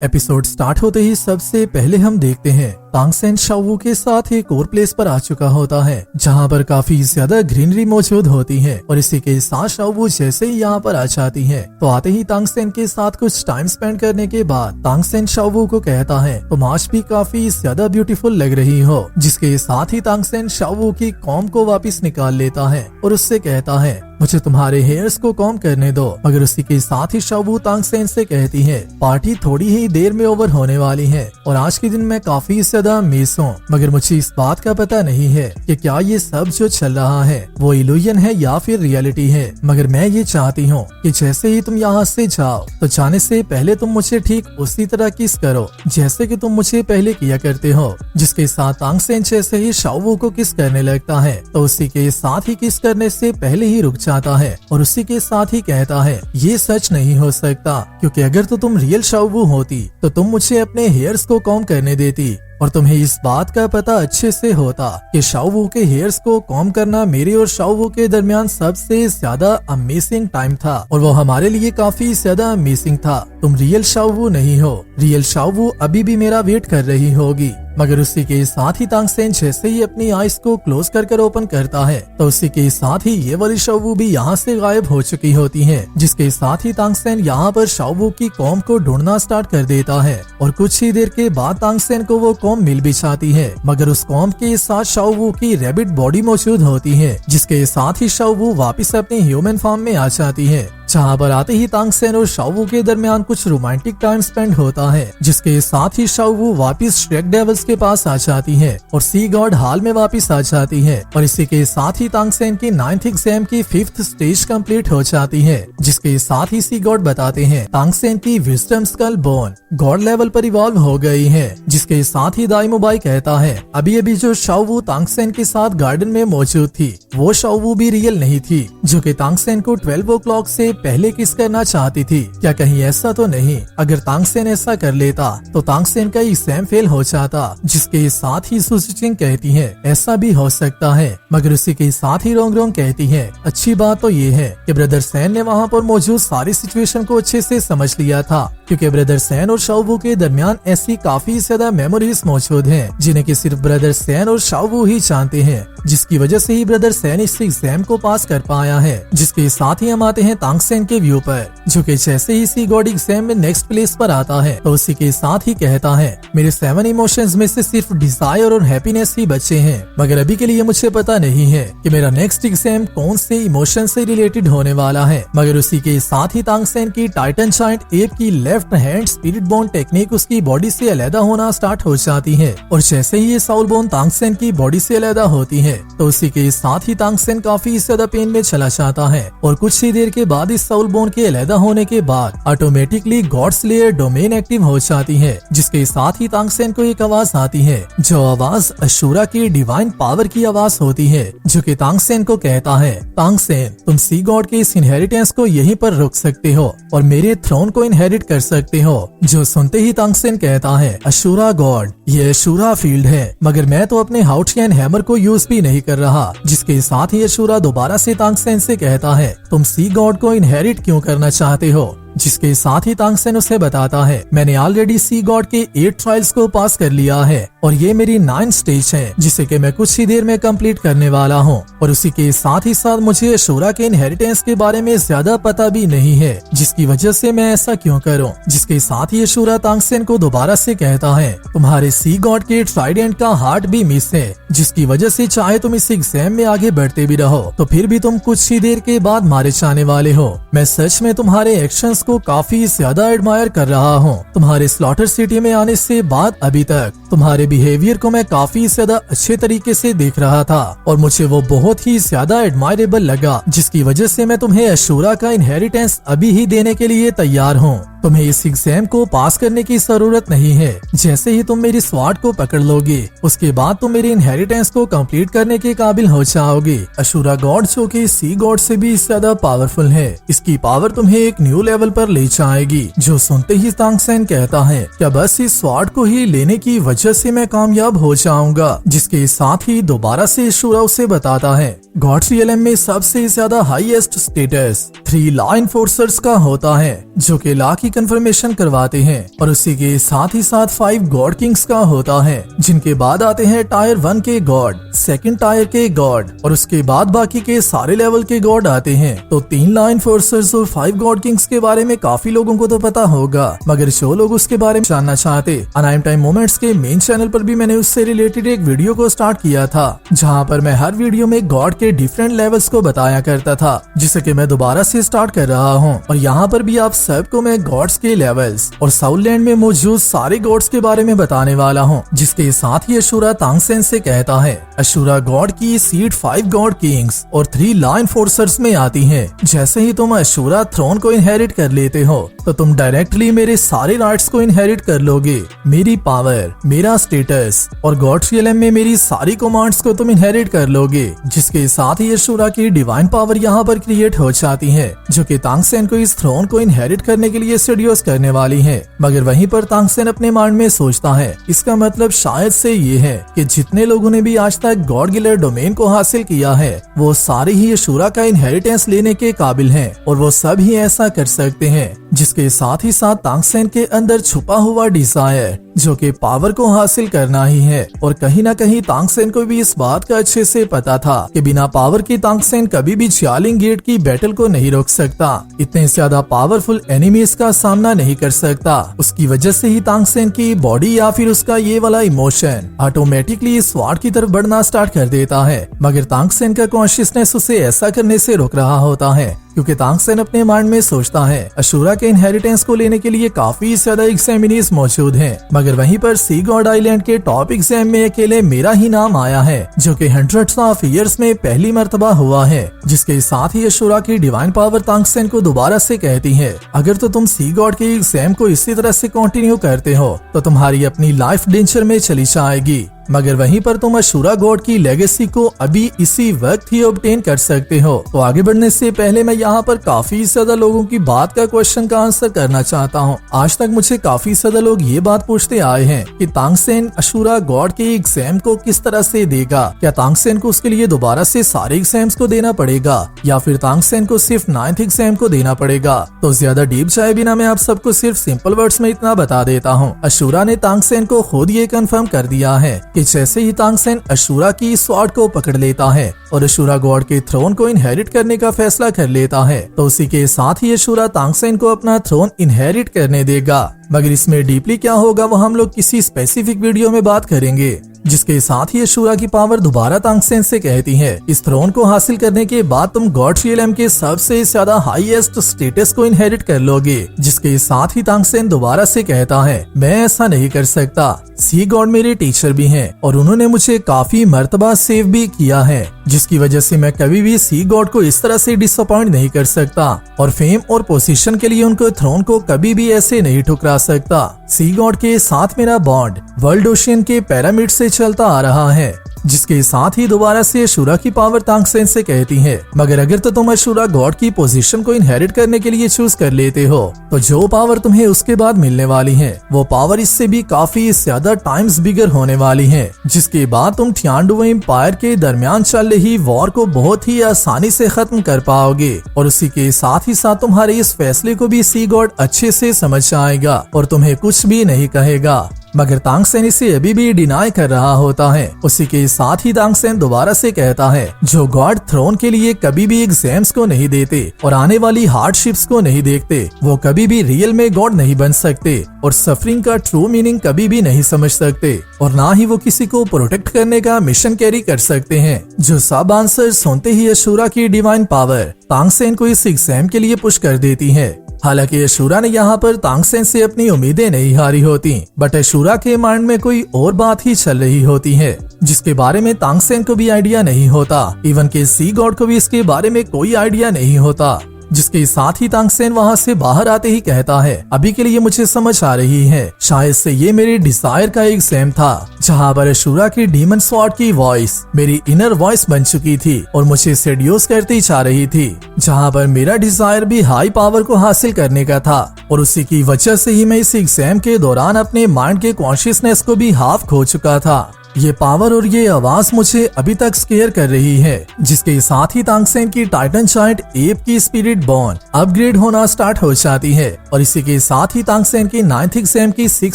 Episode start होते ही सबसे पहले हम देखते हैं तांगसेन शाओवू के साथ एक और प्लेस पर आ चुका होता है जहां पर काफी ज्यादा ग्रीनरी मौजूद होती है और इसी के साथ शाओवू जैसे ही यहाँ पर आ जाती है तो आते ही तांगसेन के साथ कुछ टाइम स्पेंड करने के बाद तांगसेन शाओवू को कहता है तुम आज भी काफी ज्यादा ब्यूटीफुल लग रही हो, जिसके साथ ही तांगसेन शाओवू की कॉम्ब को वापस निकाल लेता है और उससे कहता है मुझे तुम्हारे हेयर्स को कॉम्ब करने दो। मगर उसी के साथ ही शाओवू तांगसेन से कहती है पार्टी थोड़ी ही देर में ओवर होने वाली है और आज के दिन मैं काफी ज्यादा मिस हूँ, मगर मुझे इस बात का पता नहीं है कि क्या ये सब जो चल रहा है वो इल्यूजन है या फिर रियलिटी है। मगर मैं ये चाहती हूँ कि जैसे ही तुम यहाँ से जाओ तो जाने से पहले तुम मुझे ठीक उसी तरह किस करो जैसे कि तुम मुझे पहले किया करते हो। जिसके साथ तांगसेन जैसे ही शाओवू को किस करने लगता है तो उसी के साथ ही किस करने से पहले ही रुक जाता है और उसी के साथ ही कहता है ये सच नहीं हो सकता, क्योंकि अगर तो तुम रियल शाओवू होती तो तुम मुझे अपने हेयर्स को कॉम्ब करने देती और तुम्हें इस बात का पता अच्छे से होता कि शाओवू के हेयर्स को कॉम्ब करना मेरे और शाओवू के दरमियान सबसे ज्यादा अमेजिंग टाइम था और वो हमारे लिए काफी ज्यादा अमेजिंग था। तुम रियल शाओवू नहीं हो, रियल शाओवू अभी भी मेरा वेट कर रही होगी। मगर उसी के साथ ही तांगसेन जैसे ही अपनी आइज को क्लोज कर ओपन करता है तो उसी के साथ ही ये वाली शाओवू भी यहाँ से गायब हो चुकी होती है। जिसके साथ ही तांगसेन यहाँ पर शाओवू की कॉम्ब को ढूंढना स्टार्ट कर देता है और कुछ ही देर के बाद तांगसेन को वो कॉम्ब मिल भी जाती है। मगर उस कॉम्ब के साथ शाओवू की रैबिट बॉडी मौजूद होती है, जिसके साथ ही शाओवू वापिस अपने ह्यूमन फॉर्म में आ जाती है। जहाँ पर आते ही तांगसेन और शाओवू के दरमियान कुछ रोमांटिक टाइम स्पेंड होता है, जिसके साथ ही शाओवू वापिस श्रेक डेविल्स के पास आ जाती है और सी गॉड हॉल में वापिस आ जाती है और इसी के साथ ही तांगसेन की 9th एग्जाम की 5th स्टेज कंप्लीट हो जाती है। जिसके साथ ही सी गॉड बताते हैं तांगसेन की wisdom skull bone God level पर इवॉल्व हो गई है। जिसके साथ ही दाइमोबाई कहता है अभी अभी जो शाओवू तांगसेन के साथ गार्डन में मौजूद थी वो शाओवू भी रियल नहीं थी, जो कि तांगसेन को 12 o'clock से पहले किस करना चाहती थी। क्या कहीं ऐसा तो नहीं? अगर तांगसेन ऐसा कर लेता तो तांगसेन का एग्जाम फेल हो जाता। जिसके साथ ही सुचिंग कहती है ऐसा भी हो सकता है, मगर उसी के साथ ही रोंग कहती है अच्छी बात तो ये है कि ब्रदर सैन ने वहाँ पर मौजूद सारी सिचुएशन को अच्छे से समझ लिया था, क्योंकि ब्रदर सैन और शाओवू के दरमियान ऐसी काफी ज्यादा मेमोरीज मौजूद हैं जिन्हें कि सिर्फ ब्रदर सैन और शाओवू ही जानते हैं, जिसकी वजह से ही ब्रदर सैन इस एग्जाम को पास कर पाया है। जिसके साथ ही हम आते हैं तांगसेन के व्यू पर, जो कि जैसे ही सी गॉड एग्जाम में नेक्स्ट प्लेस पर आता है तो उसी के साथ ही कहता है मेरे 7 इमोशंस में से सिर्फ डिजायर और हैप्पीनेस ही बचे हैं, मगर अभी के लिए मुझे पता नहीं है कि मेरा नेक्स्ट एग्जाम कौन से इमोशन से रिलेटेड होने वाला है। मगर उसी के साथ ही तांगसेन की टाइटन जायंट एप की left hand spirit bone technique उसकी बॉडी से अलग होना स्टार्ट हो जाती है और जैसे ही ये साउल बोन तांगसेन की बॉडी से अलग होती है तो उसी के साथ ही तांगसेन काफी ज्यादा पेन में चला जाता है और कुछ ही देर के बाद इस साउल बोन के अलग होने के बाद automatically God slayer domain active हो जाती है। जिसके साथ ही तांगसेन को एक आवाज आती है जो आवाज अशूरा की डिवाइन पावर की आवाज होती है, जो कि तांगसेन को कहता है तांगसेन तुम सी गॉड के इस इनहेरिटेंस को यहीं पर रोक सकते हो और मेरे थ्रोन को इनहेरिट कर सकते हो। जो सुनते ही तांगसेन कहता है अशूरा गॉड, ये अशूरा फील्ड है, मगर मैं तो अपने हाउटियन हैमर को यूज भी नहीं कर रहा। जिसके साथ ही अशूरा दोबारा से तांगसेन से कहता है तुम सी गॉड को इनहेरिट क्यों करना चाहते हो। जिसके साथ ही तांगसेन उसे बताता है मैंने ऑलरेडी सी गॉड के 8 ट्रायल्स को पास कर लिया है और ये मेरी 9th स्टेज है, जिसे कि मैं कुछ ही देर में कंप्लीट करने वाला हूँ और उसी के साथ ही साथ मुझे अशूरा के इनहेरिटेंस के बारे में ज्यादा पता भी नहीं है, जिसकी वजह से मैं ऐसा क्यों करूँ। जिसके साथ ही अशूरा तांगसेन को दोबारा से कहता है तुम्हारे सी गॉड के ट्राइडेंट का हार्ट भी मिस है, जिसकी वजह से चाहे तुम इस एग्जाम में आगे बढ़ते भी रहो तो फिर भी तुम कुछ ही देर के बाद मारे जाने वाले हो। मैं सच में तुम्हारे एक्शंस को काफी ज्यादा एडमायर कर रहा हूँ। तुम्हारे स्लॉटर सिटी में आने से बाद अभी तक तुम्हारे बिहेवियर को मैं काफी ज्यादा अच्छे तरीके से देख रहा था और मुझे वो बहुत ही ज्यादा एडमायरेबल लगा, जिसकी वजह से मैं तुम्हें अशूरा का इनहेरिटेंस अभी ही देने के लिए तैयार हूँ। तुम्हें इस एग्जाम को पास करने की जरूरत नहीं है। जैसे ही तुम मेरी स्वाड को पकड़ लोगे उसके बाद तुम मेरे इनहेरिटेंस को कंप्लीट करने के काबिल हो जाओगे। अशूरा गॉड जो कि सी गॉड से भी ज्यादा पावरफुल है, इसकी पावर तुम्हें एक न्यू लेवल पर ले जाएगी। जो सुनते ही तांगसेन कहता है क्या बस इस स्वाड को ही लेने की वजह से मैं कामयाब हो जाऊंगा। जिसके साथ ही दोबारा से अशूरा उसे बताता है गॉड्स रियलम में सबसे ज्यादा हाईएस्ट स्टेटस 3 लॉ एनफोर्सर्स का होता है, जो कि लॉ की ही कंफर्मेशन करवाते हैं और उसी के साथ ही साथ 5 गॉड किंग्स का होता है, जिनके बाद आते हैं टायर 1 के गॉड, सेकंड टायर के गॉड और उसके बाद बाकी के सारे लेवल के गॉड आते हैं। तो 3 लाइन फोर्सर्स और 5 गॉड किंग्स के बारे में काफी लोगों को तो पता होगा, मगर जो लोग उसके बारे में जानना चाहते, अनाइम टाइम मोमेंट्स के मेन चैनल पर भी मैंने उससे रिलेटेड एक वीडियो को स्टार्ट किया था, जहां पर मैं हर वीडियो में गॉड के डिफरेंट लेवल्स को बताया करता था, जिसे कि मैं दोबारा से स्टार्ट कर रहा हूं। और यहाँ पर भी आप सबको मैं गॉड्स के लेवल्स और साउथलैंड में मौजूद सारे गॉड्स के बारे में बताने वाला हूँ, जिसके साथ ही अशूरा तांगसेन से कहता है, अशूरा गॉड की सीट 5 गॉड किंग्स और 3 लाइन फोर्सर्स में आती है। जैसे ही तुम अशूरा थ्रोन को इनहेरिट कर लेते हो तो तुम डायरेक्टली मेरे सारे राइट्स को इनहेरिट कर लोगे, मेरी पावर, मेरा स्टेटस और गॉड्स रियलम में मेरी सारी कमांड्स को तुम इनहेरिट कर लोगे, जिसके साथ ही अशूरा की डिवाइन पावर यहाँ पर क्रिएट हो जाती है, जो कि तांगसेन को इस थ्रोन को इनहेरिट करने के लिए सेड्यूस करने वाली है। मगर वहीं पर तांगसेन अपने माइंड में सोचता है, इसका मतलब शायद से ये है कि जितने लोगों ने भी आज तक गॉड गिलर डोमेन को हासिल किया है, वो सारे ही अशूरा का इनहेरिटेंस लेने के काबिल हैं और वो सब ही ऐसा कर सकते हैं। जिसके साथ ही साथ तांगसेन के अंदर छुपा हुआ डिजायर, जो कि पावर को हासिल करना ही है, और कहीं ना कहीं तांगसेन को भी इस बात का अच्छे से पता था कि बिना पावर के तांगसेन कभी भी जियालिंग गेट की बैटल को नहीं रोक सकता, इतने ज्यादा पावरफुल एनिमीज का सामना नहीं कर सकता। उसकी वजह से ही तांगसेन की बॉडी या फिर उसका ये वाला इमोशन ऑटोमेटिकली स्वार्ड की तरफ बढ़ना स्टार्ट कर देता है, मगर तांगसेन का कॉन्शियसनेस उसे ऐसा करने से रोक रहा होता है, क्योंकि तांगसेन अपने माइंड में सोचता है अशूरा के इनहेरिटेंस को लेने के लिए काफी ज्यादा एग्जामिनीज मौजूद हैं, मगर वहीं पर सी गॉड आइलैंड के टॉप एग्जाम में अकेले मेरा ही नाम आया है, जो कि हंड्रेड्स ऑफ ईयर्स में पहली मर्तबा हुआ है। जिसके साथ ही अशूरा की डिवाइन पावर तांगसेन को दोबारा से कहती है, अगर तो तुम सी गॉड के एग्जाम को इसी तरह से कंटिन्यू करते हो तो तुम्हारी अपनी लाइफ डेंजर में चली जाएगी, मगर वहीं पर तुम अशूरा गॉड की लेगेसी को अभी इसी वक्त ही ऑब्टेन कर सकते हो। तो आगे बढ़ने से पहले मैं यहाँ पर काफी ज्यादा लोगों की बात का क्वेश्चन का आंसर करना चाहता हूँ। आज तक मुझे काफी ज्यादा लोग ये बात पूछते आए हैं कि तांगसेन अशूरा गॉड के एग्जाम को किस तरह से देगा, क्या तांगसेन को उसके लिए दोबारा से सारे एग्जाम्स को देना पड़ेगा या फिर तांगसेन को सिर्फ 9th एग्जाम को देना पड़ेगा। तो ज्यादा डीप जाए बिना मैं आप सबको सिर्फ सिंपल वर्ड्स में इतना बता देता हूँ, अशूरा ने तांगसेन को खुद ये कंफर्म कर दिया है कि जैसे ही तांगसेन अशूरा की स्वॉर्ड को पकड़ लेता है और अशूरा गॉड के थ्रोन को इनहेरिट करने का फैसला कर लेता है, तो उसी के साथ ही अशूरा तांगसेन को अपना थ्रोन इनहेरिट करने देगा। मगर इसमें डीपली क्या होगा वो हम लोग किसी स्पेसिफिक वीडियो में बात करेंगे। जिसके साथ ही अशूरा की पावर दोबारा तांगसेन से कहती है, इस थ्रोन को हासिल करने के बाद तुम गॉड रियलम के सबसे ज्यादा हाईएस्ट स्टेटस को इनहेरिट कर लोगे। जिसके साथ ही तांगसेन दोबारा से कहता है, मैं ऐसा नहीं कर सकता, सी गॉड मेरे टीचर भी हैं और उन्होंने मुझे काफी मर्तबा सेव भी किया है, जिसकी वजह से मैं कभी भी सी गॉड को इस तरह से डिसअपॉइंट नहीं कर सकता और फेम और पोजीशन के लिए उनको थ्रोन को कभी भी ऐसे नहीं ठुकरा सकता। सी गॉड के साथ मेरा बॉन्ड वर्ल्ड ओशियन के पिरामिड से चलता आ रहा है। जिसके साथ ही दोबारा से अशूरा की पावर तांगसेन से कहती है, मगर अगर तो तुम अशूरा गॉड की पोजीशन को इनहेरिट करने के लिए चूज कर लेते हो तो जो पावर तुम्हें उसके बाद मिलने वाली है वो पावर इससे भी काफी ज्यादा टाइम्स बिगर होने वाली है, जिसके बाद तुम थियानडू एम्पायर के दरमियान चल रही वॉर को बहुत ही आसानी से खत्म कर पाओगे और उसी के साथ ही साथ तुम्हारे इस फैसले को भी सी गॉड अच्छे से समझ जाएगा और तुम्हें कुछ भी नहीं कहेगा। मगर तांगसेन इसे अभी भी डिनाई कर रहा होता है। उसी के साथ ही तांगसेन दोबारा से कहता है, जो गॉड थ्रोन के लिए कभी भी एग्जाम्स को नहीं देते और आने वाली हार्डशिप्स को नहीं देखते, वो कभी भी रियल में गॉड नहीं बन सकते और सफरिंग का ट्रू मीनिंग कभी भी नहीं समझ सकते और ना ही वो किसी को प्रोटेक्ट करने का मिशन कैरी कर सकते हैं। जो सब आंसर सुनते ही अशूरा की डिवाइन पावर तांगसेन को इस एग्जाम के लिए पुश कर देती है। हालांकि अशूरा ने यहाँ पर तांगसेन से अपनी उम्मीदें नहीं हारी होती, बट अशूरा के माइंड में कोई और बात ही चल रही होती है जिसके बारे में तांगसेन को भी आइडिया नहीं होता। इवन के सी गॉड को भी इसके बारे में कोई आइडिया नहीं होता। जिसके साथ ही तांगसेन वहाँ से बाहर आते ही कहता है, अभी के लिए मुझे समझ आ रही है, शायद से ये मेरी डिजायर का एग्जाम था, जहाँ पर अशूरा की डीमन स्वॉर्ड की वॉइस मेरी इनर वॉइस बन चुकी थी और मुझे सेड्यूस करती जा रही थी, जहाँ पर मेरा डिजायर भी हाई पावर को हासिल करने का था और उसी की वजह से ही मैं इस एग्जाम के दौरान अपने माइंड के कॉन्शियसनेस को भी हाफ खो चुका था। ये पावर और ये आवाज मुझे अभी तक स्केयर कर रही है। जिसके साथ ही तांगसेन की टाइटन जायंट एप की स्पिरिट बॉर्न अपग्रेड होना स्टार्ट हो जाती है और इसी के साथ ही तांगसेन की 9th एग्जाम की 6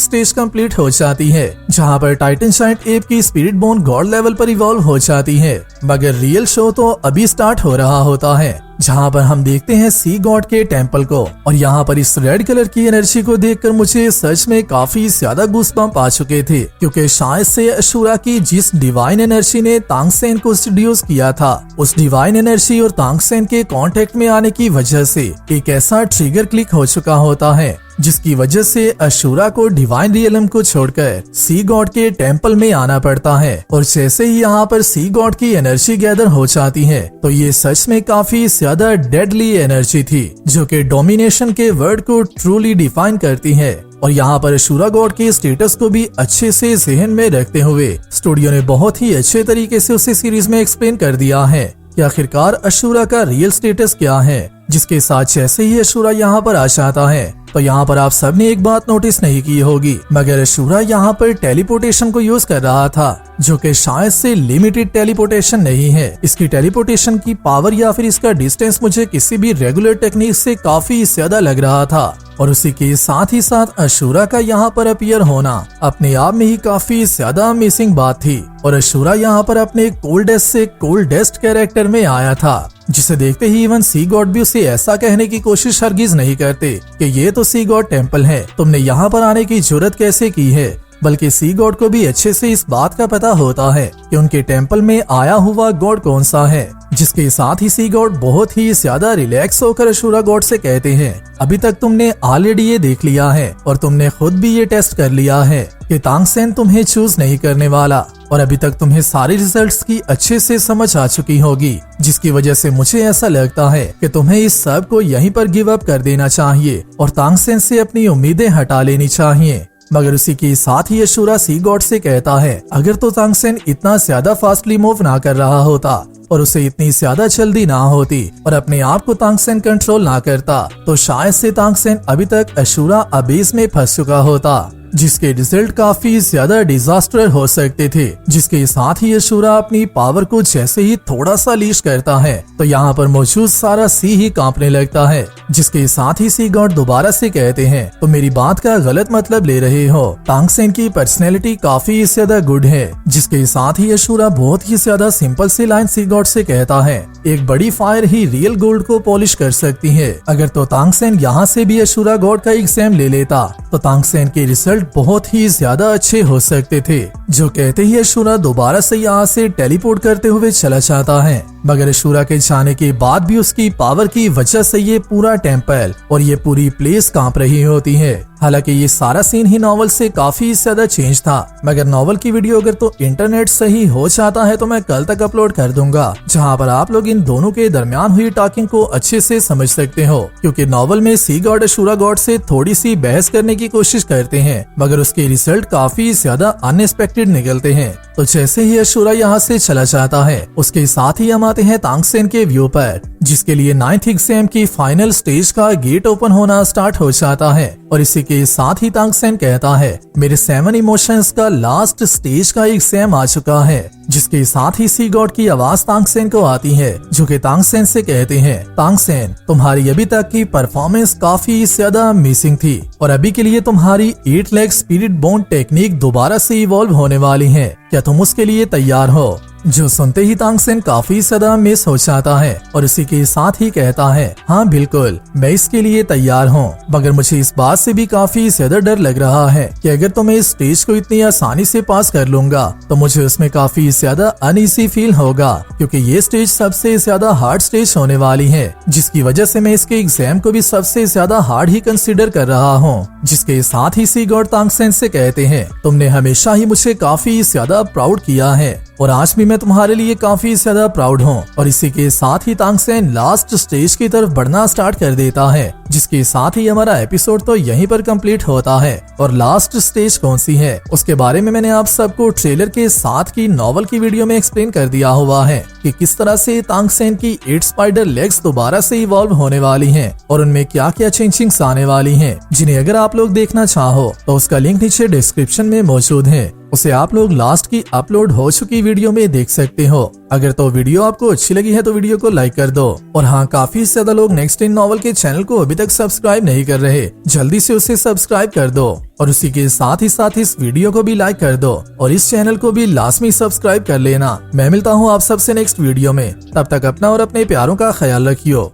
स्टेज कंप्लीट हो जाती है, जहां पर टाइटन जायंट एप की स्पिरिट बॉर्न गॉड लेवल पर इवॉल्व हो जाती है। मगर रियल शो तो अभी स्टार्ट हो रहा होता है, जहां पर हम देखते हैं सी गॉड के टेम्पल को। और यहाँ पर इस रेड कलर की एनर्जी को देखकर मुझे सच में काफी ज्यादा गूज़बम्प आ चुके थे, क्योंकि शायद से अशूरा की जिस डिवाइन एनर्जी ने तांगसेन को सीड्यूस किया था, उस डिवाइन एनर्जी और तांगसेन के कांटेक्ट में आने की वजह से एक ऐसा ट्रिगर क्लिक हो चुका होता है, जिसकी वजह से अशूरा को डिवाइन रियलम को छोड़कर सी गॉड के टेम्पल में आना पड़ता है। और जैसे ही यहाँ पर सी गॉड की एनर्जी गैदर हो जाती है, तो ये सच में काफी ज्यादा डेडली एनर्जी थी, जो कि डोमिनेशन के वर्ड को ट्रूली डिफाइन करती है। और यहाँ पर अशूरा गॉड के स्टेटस को भी अच्छे से जहन में रखते हुए स्टूडियो ने बहुत ही अच्छे तरीके से उसे सीरीज में एक्सप्लेन कर दिया है कि आखिरकार अशूरा का रियल स्टेटस क्या है। जिसके साथ जैसे ही अशूरा यहाँ पर आ जाता है, तो यहाँ पर आप सबने एक बात नोटिस नहीं की होगी, मगर अशूरा यहाँ पर टेलीपोर्टेशन को यूज कर रहा था, जो कि शायद से लिमिटेड टेलीपोर्टेशन नहीं है। इसकी टेलीपोर्टेशन की पावर या फिर इसका डिस्टेंस मुझे किसी भी रेगुलर टेक्निक से काफी ज्यादा लग रहा था। और उसी के साथ ही साथ अशूरा का यहाँ पर अपीयर होना अपने आप में ही काफी ज्यादा अमेजिंग बात थी। और अशूरा यहाँ पर अपने कोल्डेस्ट से कोल्डेस्ट कैरेक्टर में आया था, जिसे देखते ही इवन सी गॉड भी उसे ऐसा कहने की कोशिश हरगिज नहीं करते कि ये तो सी गॉड टेम्पल है, तुमने यहाँ पर आने की जुर्रत कैसे की है। बल्कि सी गॉड को भी अच्छे से इस बात का पता होता है कि उनके टेम्पल में आया हुआ गॉड कौन सा है। जिसके साथ ही सी गॉड बहुत ही ज्यादा रिलैक्स होकर अशूरा गॉड से कहते हैं, अभी तक तुमने ऑलरेडी ये देख लिया है और तुमने खुद भी ये टेस्ट कर लिया है कि तांगसेन तुम्हें चूज नहीं करने वाला, और अभी तक तुम्हें सारे रिजल्ट्स की अच्छे से समझ आ चुकी होगी। जिसकी वजह से मुझे ऐसा लगता है कि तुम्हें इस सब को यहीं पर गिव अप कर देना चाहिए और तांगसेन से अपनी उम्मीदें हटा लेनी चाहिए। मगर उसी के साथ ही अशूरा सी गॉड से कहता है, अगर तो तांगसेन इतना ज्यादा फास्टली मूव ना कर रहा होता और उसे इतनी ज्यादा जल्दी ना होती और अपने आप को तांगसेन कंट्रोल ना करता, तो शायद से तांगसेन अभी तक अशूरा अबीस में फंस चुका होता, जिसके रिजल्ट काफी ज्यादा डिजास्टर हो सकते थे। जिसके साथ ही अशूरा अपनी पावर को जैसे ही थोड़ा सा लीश करता है, तो यहाँ पर मौजूद सारा सी ही कांपने लगता है। जिसके साथ ही सी गॉड दोबारा से कहते हैं, तो मेरी बात का गलत मतलब ले रहे हो, तांगसेन की पर्सनैलिटी काफी ज्यादा गुड है। जिसके साथ ही अशूरा बहुत ही ज्यादा सिंपल सी लाइन सी गॉड से कहता है, एक बड़ी फायर ही रियल गोल्ड को पॉलिश कर सकती है। अगर तो तांगसेन यहाँ से भी अशूरा गॉड का एग्जाम ले लेता, तो तांगसेन के रिजल्ट बहुत ही ज्यादा अच्छे हो सकते थे। जो कहते ही अशूरा दोबारा से यहाँ से टेलीपोर्ट करते हुए चला जाता है। मगर अशूरा के जाने के बाद भी उसकी पावर की वजह से ये पूरा टेम्पल और ये पूरी प्लेस कांप रही होती है। हालांकि ये सारा सीन ही नॉवल से काफी ज्यादा चेंज था, मगर नॉवल की वीडियो अगर तो इंटरनेट सही हो जाता है तो मैं कल तक अपलोड कर दूंगा, जहां पर आप लोग इन दोनों के दरमियान हुई टॉकिंग को अच्छे से समझ सकते हो। क्योंकि नॉवल में सी गॉड अशूरा गॉड से थोड़ी सी बहस करने की कोशिश करते हैं, मगर उसके रिजल्ट काफी ज्यादा अनएक्सपेक्टेड निकलते हैं। तो जैसे ही अशूरा यहाँ से चला जाता है, उसके साथ ही हम आते हैं तांगसेन के व्यू पर, जिसके लिए 9th एग्जाम की फाइनल स्टेज का गेट ओपन होना स्टार्ट हो जाता है। और इसी के साथ ही तांगसेन कहता है, मेरे 7 इमोशंस का लास्ट स्टेज का एग्जाम आ चुका है। जिसके साथ ही सी गॉड की आवाज तांगसेन को आती है, जो कि तांगसेन से कहते हैं, तांगसेन तुम्हारी अभी तक की परफॉर्मेंस काफी ज्यादा मिसिंग थी और अभी के लिए तुम्हारी 8 लेग स्पिरिट बॉन्ड टेक्निक दोबारा से इवॉल्व होने वाली है, क्या तुम उसके लिए तैयार हो। जो सुनते ही तांगसेन काफी ज्यादा मिस हो जाता है और इसी के साथ ही कहता है, हाँ बिल्कुल मैं इसके लिए तैयार हूँ, मगर मुझे इस बात से भी काफी ज्यादा डर लग रहा है कि अगर तो मैं इस स्टेज को इतनी आसानी से पास कर लूंगा तो मुझे उसमें काफी ज्यादा अनईजी फील होगा, क्योंकि ये स्टेज सबसे ज्यादा हार्ड स्टेज होने वाली है, जिसकी वजह से मैं इसके एग्जाम को भी सबसे ज्यादा हार्ड ही कंसिडर कर रहा हूँ। जिसके साथ ही सी गॉड तांगसेन से कहते हैं, तुमने हमेशा ही मुझे काफी ज्यादा प्राउड किया है और आज भी मैं तुम्हारे लिए काफी ज्यादा प्राउड हूँ। और इसी के साथ ही तांगसेन लास्ट स्टेज की तरफ बढ़ना स्टार्ट कर देता है, जिसके साथ ही हमारा एपिसोड तो यहीं पर कंप्लीट होता है। और लास्ट स्टेज कौन सी है उसके बारे में मैंने आप सबको ट्रेलर के साथ की नॉवल की वीडियो में एक्सप्लेन कर दिया हुआ है कि किस तरह से तांगसेन की 8 स्पाइडर लेग्स दोबारा से इवॉल्व होने वाली हैं और उनमें क्या क्या चेंजिंग्स आने वाली हैं, जिन्हें अगर आप लोग देखना चाहो तो उसका लिंक नीचे डिस्क्रिप्शन में मौजूद है। उसे आप लोग लास्ट की अपलोड हो चुकी वीडियो में देख सकते हो। अगर तो वीडियो आपको अच्छी लगी है तो वीडियो को लाइक कर दो। और हाँ, काफी ज्यादा लोग नेक्स्ट इन नॉवल के चैनल को अभी तक सब्सक्राइब नहीं कर रहे, जल्दी से उसे सब्सक्राइब कर दो और उसी के साथ ही इस वीडियो को भी लाइक कर दो और इस चैनल को भी लाजमी सब्सक्राइब कर लेना। मैं मिलता हूँ आप सबसे नेक्स्ट वीडियो में, तब तक अपना और अपने प्यारों का ख्याल रखियो।